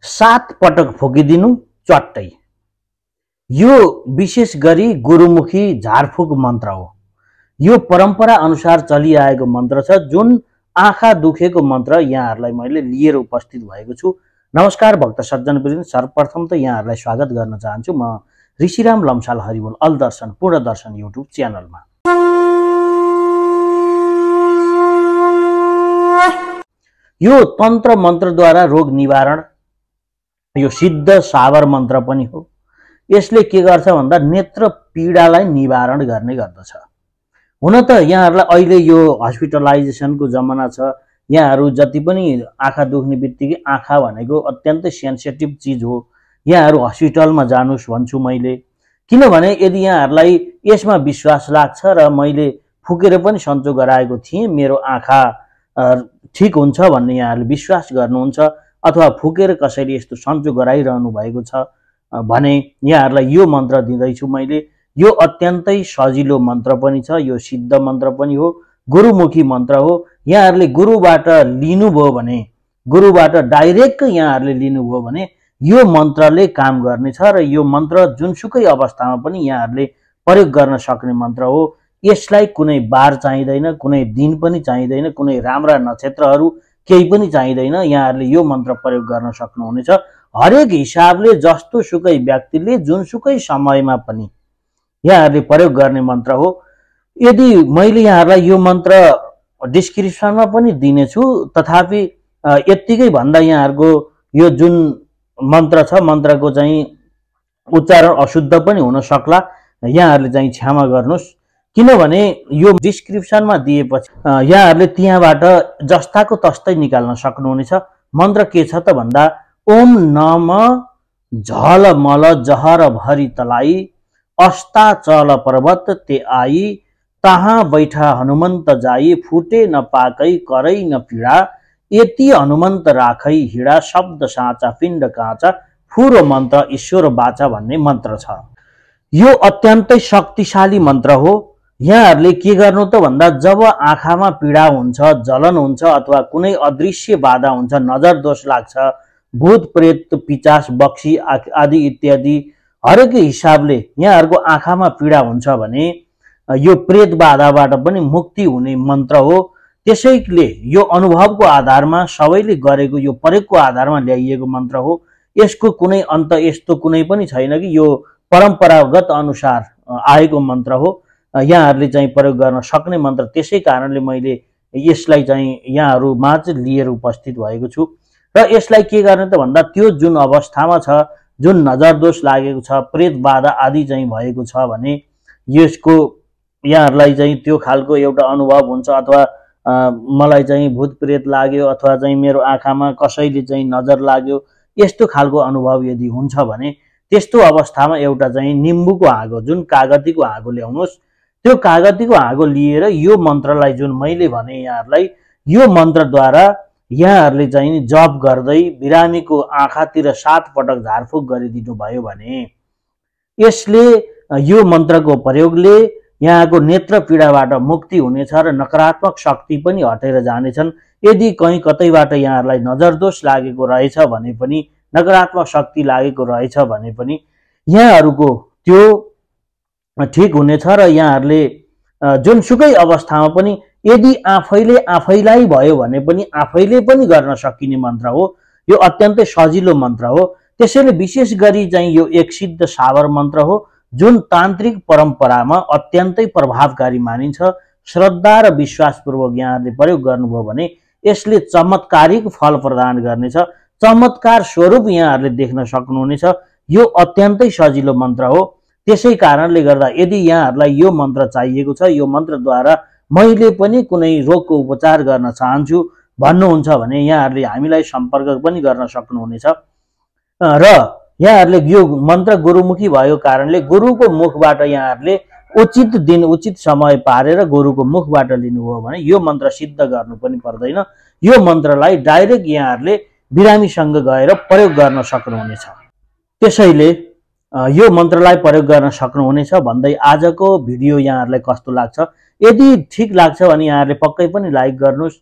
7 पटक फुकिदिनु चट्टै। यो विशेष गरी गुरुमुखी झारफुक मन्त्र हो। यो परम्परा अनुसार चलिआएको मन्त्र छ, जुन आँखा दुखेको मन्त्र यहाँहरूलाई मैले लिएर उपस्थित भएको छु। नमस्कार भक्त सज्जनवृन्द, सर्वप्रथम त यहाँहरूलाई स्वागत गर्न चाहन्छु म ऋषिराम लम्साल हरिबोल अल दर्शन पूर्ण दर्शन युट्युब च्यानलमा। यो तन्त्र मन्त्रद्वारा रोग निवारण, यो सिद्ध सावर मन्त्र पनि हो। यसले के गर्छ भन्दा नेत्र पीडालाई निवारण गर्ने गर्दछ। हुन त यहाँहरूलाई अहिले यो हस्पिटलाइजेसनको जमाना छ। यहाँहरू जति पनि आँखा दुख्ने बित्तिकै, आँखा भनेको अत्यन्तै सेन्सिटिभ चिज हो, यहाँहरू हस्पिटलमा जानुस् भन्छु मैले। किनभने यदि यहाँहरूलाई यसमा विश्वास लाग्छ र मैले फुकेर पनि सन्चो गराएको थिएँ, मेरो आँखा ठिक हुन्छ भन्ने यहाँहरूले विश्वास गर्नुहुन्छ, अथवा फुकेर कसैले यस्तो सन्चो गराइरहनु भएको छ भने यहाँहरूलाई यो मन्त्र दिँदैछु मैले। यो अत्यन्तै सजिलो मन्त्र पनि छ, यो सिद्ध मन्त्र पनि हो, गुरुमुखी मन्त्र हो। यहाँहरूले गुरुबाट लिनुभयो भने, गुरुबाट डाइरेक्ट यहाँहरूले लिनुभयो भने यो मन्त्रले काम गर्नेछ र यो मन्त्र जुनसुकै अवस्थामा पनि यहाँहरूले प्रयोग गर्न सक्ने मन्त्र हो। यसलाई कुनै बार चाहिँदैन, कुनै दिन पनि चाहिँदैन, कुनै राम्रा नक्षत्रहरू केही पनि चाहिँदैन। यहाँहरूले यो मन्त्र प्रयोग गर्न सक्नुहुनेछ। हरेक हिसाबले जस्तो सुकै व्यक्तिले जुनसुकै समयमा पनि यहाँहरूले प्रयोग गर्ने मन्त्र हो। यदि मैले यहाँहरूलाई यो मन्त्र डिस्क्रिप्सनमा पनि दिनेछु, तथापि यत्तिकै भन्दा यहाँहरूको यो जुन मन्त्र छ, मन्त्रको चाहिँ उच्चारण अशुद्ध पनि हुन सक्ला, यहाँहरूले चाहिँ क्षमा गर्नुहोस्। किनभने यो डिस्क्रिप्सनमा दिएपछि यहाँहरूले त्यहाँबाट जस्ताको तस्तै निकाल्न सक्नुहुनेछ। मन्त्र के छ त भन्दा, ओम नम झल मल जहर भरी तलाई, अस्ता चल पर्वत ते आई, तहाँ बैठा हनुमन्त जाई, फुटे न पाकै करै न पीडा, यति हनुमन्त राखै हिडा, शब्द साँचा पिण्ड काँचा, फुरो मन्त्र ईश्वर बाचा भन्ने मन्त्र छ। यो अत्यन्तै शक्तिशाली मन्त्र हो। यहाँहरूले के गर्नु त भन्दा, जब आँखामा पीडा हुन्छ, जलन हुन्छ, अथवा कुनै अदृश्य बाधा हुन्छ, नजर दोष लाग्छ, भूत प्रेत पिचास बक्सी आदि इत्यादि हरेक हिसाबले यहाँहरूको आँखामा पीडा हुन्छ भने यो प्रेत बाधाबाट पनि मुक्ति हुने मन्त्र हो। त्यसैले यो अनुभवको आधारमा, सबैले गरेको यो प्रयोगको आधारमा ल्याइएको मन्त्र हो। यसको कुनै अन्त यस्तो कुनै पनि छैन कि यो परम्परागत अनुसार आएको मन्त्र हो। यहाँहरूले चाहिँ प्रयोग गर्न सक्ने मन्त्र, त्यसै कारणले मैले यसलाई चाहिँ यहाँहरूमा चाहिँ लिएर उपस्थित भएको छु। र यसलाई के गर्ने त भन्दा, त्यो जुन अवस्थामा छ, जुन नजर दोष लागेको छ, प्रेत बाधा आदि चाहिँ भएको छ भने यसको यहाँहरूलाई चाहिँ त्यो खालको एउटा अनुभव हुन्छ, अथवा मलाई चाहिँ भूत प्रेत लाग्यो, अथवा चाहिँ मेरो आँखामा कसैले चाहिँ नजर लाग्यो, यस्तो खालको अनुभव यदि हुन्छ भने त्यस्तो अवस्थामा एउटा चाहिँ निम्बुको आगो, जुन कागतीको आगो ल्याउनुहोस्। त्यो कागतीको आगो लिएर यो मन्त्रलाई जुन मैले भने यहाँहरूलाई, यो मन्त्रद्वारा यहाँहरूले चाहिँ जप गर्दै बिरामीको आँखातिर 7 पटक झारफुक गरिदिनु भयो भने यसले, यो मन्त्रको प्रयोगले यहाँको नेत्र पीडाबाट मुक्ति हुनेछ र नकारात्मक शक्ति पनि हटेर जानेछन्। यदि कहीँ कतैबाट यहाँहरूलाई नजर दोष लागेको रहेछ भने पनि, नकारात्मक शक्ति लागेको रहेछ भने पनि यहाँहरूको त्यो ठिक हुनेछ र यहाँहरूले जुनसुकै अवस्थामा पनि, यदि आफैले आफैलाई भयो भने पनि आफैले पनि गर्न सकिने मन्त्र हो। यो अत्यन्तै सजिलो मन्त्र हो। त्यसैले विशेष गरी चाहिँ यो एक सिद्ध सावर मन्त्र हो, जुन तान्त्रिक परम्परामा अत्यन्तै प्रभावकारी मानिन्छ। श्रद्धा र विश्वासपूर्वक यहाँहरूले प्रयोग गर्नुभयो भने यसले चमत्कारिक फल प्रदान गर्नेछ। चमत्कार स्वरूप यहाँहरूले देख्न सक्नुहुनेछ। यो अत्यन्तै सजिलो मन्त्र हो। त्यसै कारणले गर्दा यदि यहाँहरूलाई यो मन्त्र चाहिएको छ, यो मन्त्रद्वारा मैले पनि कुनै रोगको उपचार गर्न चाहन्छु भन्नुहुन्छ भने यहाँहरूले हामीलाई सम्पर्क पनि गर्न सक्नुहुनेछ। र यहाँहरूले यो मन्त्र गुरुमुखी भएको कारणले गुरुको मुखबाट यहाँहरूले उचित दिन उचित समय पारेर गुरुको मुखबाट लिनुभयो भने यो मन्त्र सिद्ध गर्नु पनि पर्दैन। यो मन्त्रलाई डाइरेक्ट यहाँहरूले बिरामीसँग गएर प्रयोग गर्न सक्नुहुनेछ। त्यसैले यो मन्त्रलाई प्रयोग गर्न सक्नुहुनेछ भन्दै आजको भिडियो यहाँहरूलाई कस्तो लाग्छ, यदि ठिक लाग्छ भने यहाँहरूले पक्कै पनि लाइक गर्नुहोस्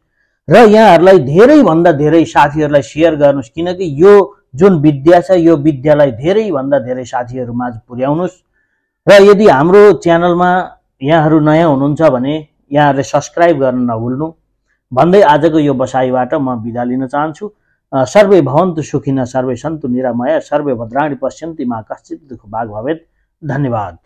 र यहाँहरूलाई धेरै भन्दा धेरै साथीहरूलाई शेयर गर्नुहोस्, किनकि यो जुन विद्या छ यो विद्यालाई धेरैभन्दा धेरै साथीहरूमाझ पुर्याउनुस् र यदि हाम्रो च्यानलमा यहाँहरू नयाँ हुनुहुन्छ भने यहाँहरूले सब्स्क्राइब गर्न नभुल्नु भन्दै आजको यो बसाइबाट म बिदा लिन चाहन्छु। सर्वे भवन्तु सुखिनः सर्वे सन्तु निरामया सर्वे भद्राणि पश्यन्ति मा कश्चित् दुःखभाग् भवेत्। धन्यवाद।